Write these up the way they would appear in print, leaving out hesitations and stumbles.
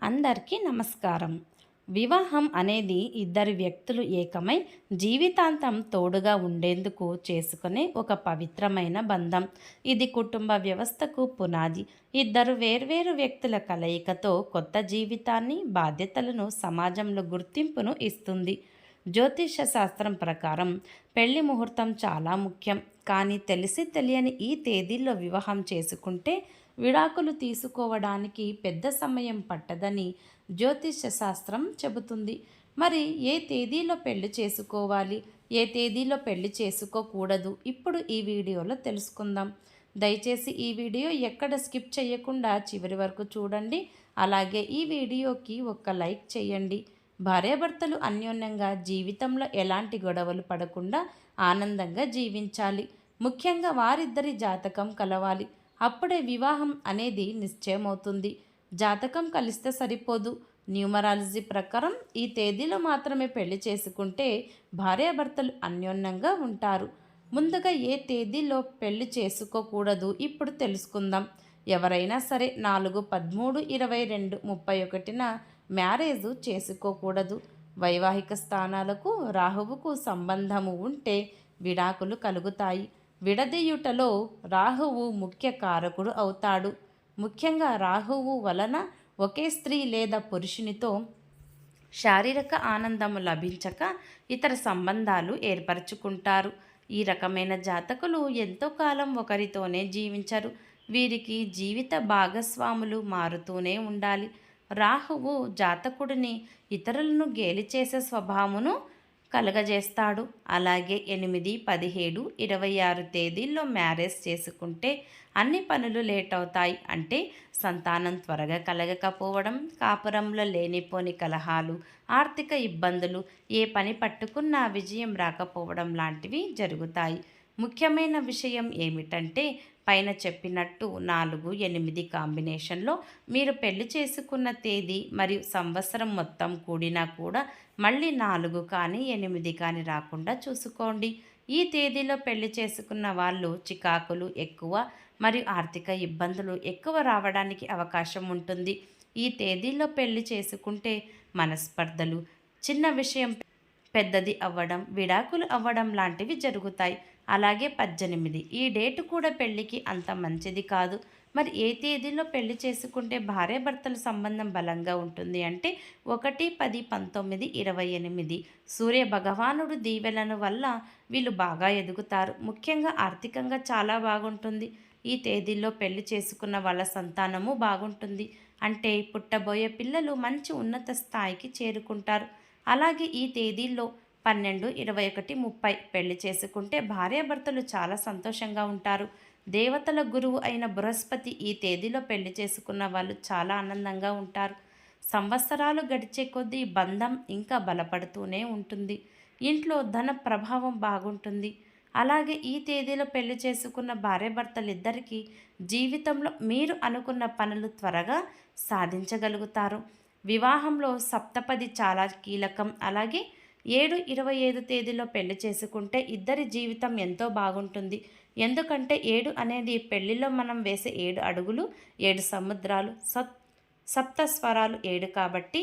అందరికీ నమస్కారం. వివాహం అనేది ఇద్దరు వ్యక్తులు ఏకమై జీవితాంతం తోడుగా ఉండేందుకు చేసుకునే ఒక పవిత్రమైన బంధం. ఇది కుటుంబ వ్యవస్థకు పునాది. ఇద్దరు వేర్వేరు వ్యక్తుల కలయికతో కొత్త జీవితాన్ని, బాధ్యతలను, సమాజంలో గుర్తింపును ఇస్తుంది. జ్యోతిష శాస్త్రం ప్రకారం పెళ్లి ముహూర్తం చాలా ముఖ్యం. కానీ తెలిసి తెలియని ఈ తేదీల్లో వివాహం చేసుకుంటే విడాకులు తీసుకోవడానికి పెద్ద సమయం పట్టదని జ్యోతిష శాస్త్రం చెబుతుంది. మరి ఏ తేదీలో పెళ్లి చేసుకోవాలి, ఏ తేదీలో పెళ్లి చేసుకోకూడదు, ఇప్పుడు ఈ వీడియోలో తెలుసుకుందాం. దయచేసి ఈ వీడియో ఎక్కడ స్కిప్ చేయకుండా చివరి వరకు చూడండి. అలాగే ఈ వీడియోకి ఒక లైక్ చేయండి. భార్యాభర్తలు అన్యోన్యంగా జీవితంలో ఎలాంటి గొడవలు పడకుండా ఆనందంగా జీవించాలి. ముఖ్యంగా వారిద్దరి జాతకం కలవాలి. అప్పుడే వివాహం అనేది నిశ్చయమవుతుంది. జాతకం కలిస్తే సరిపోదు. న్యూమరాలజీ ప్రకారం ఈ తేదీలో మాత్రమే పెళ్లి చేసుకుంటే భార్యాభర్తలు అన్యోన్యంగా ఉంటారు. ముందుగా ఏ తేదీలో పెళ్లి చేసుకోకూడదు ఇప్పుడు తెలుసుకుందాం. ఎవరైనా సరే 4/13/22/31న మ్యారేజ్ చేసుకోకూడదు. వైవాహిక స్థానాలకు రాహువుకు సంబంధము ఉంటే విడాకులు కలుగుతాయి. విడదీయుటలో రాహువు ముఖ్య కారకుడు అవుతాడు. ముఖ్యంగా రాహువు వలన ఒకే స్త్రీ లేదా పురుషునితో శారీరక ఆనందము లభించక ఇతర సంబంధాలు ఏర్పరచుకుంటారు. ఈ రకమైన జాతకులు ఎంతో కాలం ఒకరితోనే జీవించరు. వీరికి జీవిత భాగస్వాములు మారుతూనే ఉండాలి. రాహువు జాతకుడిని ఇతరులను గేలి చేసే స్వభావమును కలగజేస్తాడు. అలాగే 8, 17, 26 తేదీల్లో మ్యారేజ్ చేసుకుంటే అన్ని పనులు లేట్ అవుతాయి. అంటే సంతానం త్వరగా కలగకపోవడం, కాపురంలో లేనిపోని కలహాలు, ఆర్థిక ఇబ్బందులు, ఏ పని పట్టుకున్నా విజయం రాకపోవడం లాంటివి జరుగుతాయి. ముఖ్యమైన విషయం ఏమిటంటే పైన చెప్పినట్టు 4, 8 కాంబినేషన్లో మీరు పెళ్లి చేసుకున్న తేదీ మరియు సంవత్సరం మొత్తం కూడినా కూడా మళ్ళీ 4 కానీ 8 కానీ రాకుండా చూసుకోండి. ఈ తేదీలో పెళ్లి చేసుకున్న వాళ్ళు చికాకులు ఎక్కువ మరియు ఆర్థిక ఇబ్బందులు ఎక్కువ రావడానికి అవకాశం ఉంటుంది. ఈ తేదీల్లో పెళ్లి చేసుకుంటే మనస్పర్ధలు, చిన్న విషయం పెద్దది అవ్వడం, విడాకులు అవ్వడం లాంటివి జరుగుతాయి. అలాగే 18 ఈ డేటు కూడా పెళ్లికి అంత మంచిది కాదు. మరి ఏ తేదీలో పెళ్లి చేసుకుంటే భార్యాభర్తల సంబంధం బలంగా ఉంటుంది అంటే 1, 10, 19, 28 సూర్య భగవానుడు దీవెనల వల్ల వీళ్ళు బాగా ఎదుగుతారు. ముఖ్యంగా ఆర్థికంగా చాలా బాగుంటుంది. ఈ తేదీల్లో పెళ్లి చేసుకున్న వాళ్ళ సంతానము బాగుంటుంది. అంటే పుట్టబోయే పిల్లలు మంచి ఉన్నత స్థాయికి చేరుకుంటారు. అలాగే ఈ తేదీల్లో 12, 21, 30 పెళ్లి చేసుకుంటే భార్యాభర్తలు చాలా సంతోషంగా ఉంటారు. దేవతల గురువు అయిన బృహస్పతి ఈ తేదీలో పెళ్లి చేసుకున్న వాళ్ళు చాలా ఆనందంగా ఉంటారు. సంవత్సరాలు గడిచే కొద్దీ బంధం ఇంకా బలపడుతూనే ఉంటుంది. ఇంట్లో ధన ప్రభావం బాగుంటుంది. అలాగే ఈ తేదీలో పెళ్లి చేసుకున్న భార్యాభర్తలిద్దరికీ జీవితంలో మీరు అనుకున్న పనులు త్వరగా సాధించగలుగుతారు. వివాహంలో సప్తపది చాలా కీలకం. అలాగే 7, 25 తేదీలో పెళ్లి చేసుకుంటే ఇద్దరి జీవితం ఎంతో బాగుంటుంది. ఎందుకంటే 7 అనేది పెళ్లిలో మనం వేసే 7 అడుగులు, 7 సముద్రాలు, సప్త స్వరాలు 7 కాబట్టి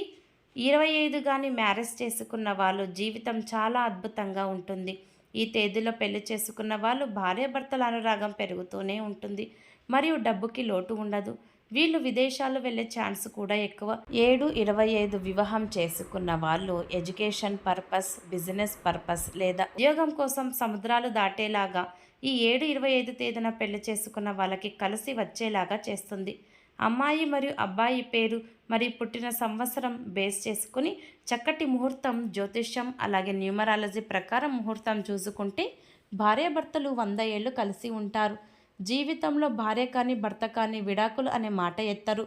25 కానీ మ్యారేజ్ చేసుకున్న వాళ్ళు జీవితం చాలా అద్భుతంగా ఉంటుంది. ఈ తేదీలో పెళ్లి చేసుకున్న వాళ్ళు భార్యాభర్తల అనురాగం పెరుగుతూనే ఉంటుంది మరియు డబ్బుకి లోటు ఉండదు. వీళ్ళు విదేశాలు వెళ్ళే ఛాన్స్ కూడా ఎక్కువ. 7, 25 వివాహం చేసుకున్న వాళ్ళు ఎడ్యుకేషన్ పర్పస్, బిజినెస్ పర్పస్ లేదా ఉద్యోగం కోసం సముద్రాలు దాటేలాగా ఈ 7, 25 తేదీన పెళ్లి చేసుకున్న వాళ్ళకి కలిసి వచ్చేలాగా చేస్తుంది. అమ్మాయి మరియు అబ్బాయి పేరు మరియు పుట్టిన సంవత్సరం బేస్ చేసుకుని చక్కటి ముహూర్తం జ్యోతిష్యం అలాగే న్యూమరాలజీ ప్రకారం ముహూర్తం చూసుకుంటే భార్యాభర్తలు 100 ఏళ్ళు కలిసి ఉంటారు. జీవితంలో భార్య కానీ భర్త కానీ విడాకులు అనే మాట ఎత్తరు.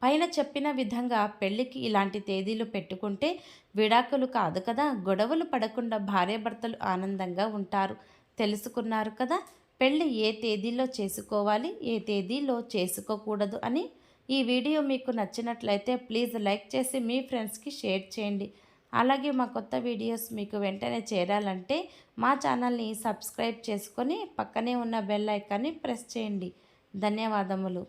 పైన చెప్పిన విధంగా పెళ్లికి ఇలాంటి తేదీలు పెట్టుకుంటే విడాకులు కాదు కదా, గొడవలు పడకుండా భార్యాభర్తలు ఆనందంగా ఉంటారు. తెలుసుకున్నారు కదా పెళ్ళి ఏ తేదీలో చేసుకోవాలి, ఏ తేదీలో చేసుకోకూడదు అని. ఈ వీడియో మీకు నచ్చినట్లయితే ప్లీజ్ లైక్ చేసి మీ ఫ్రెండ్స్కి షేర్ చేయండి. అలాగే మా కొత్త వీడియోస్ మీకు వెంటనే చేరాలంటే మా ఛానల్ని సబ్స్క్రైబ్ చేసుకొని పక్కనే ఉన్న బెల్ ఐకాన్ని ప్రెస్ చేయండి. ధన్యవాదములు.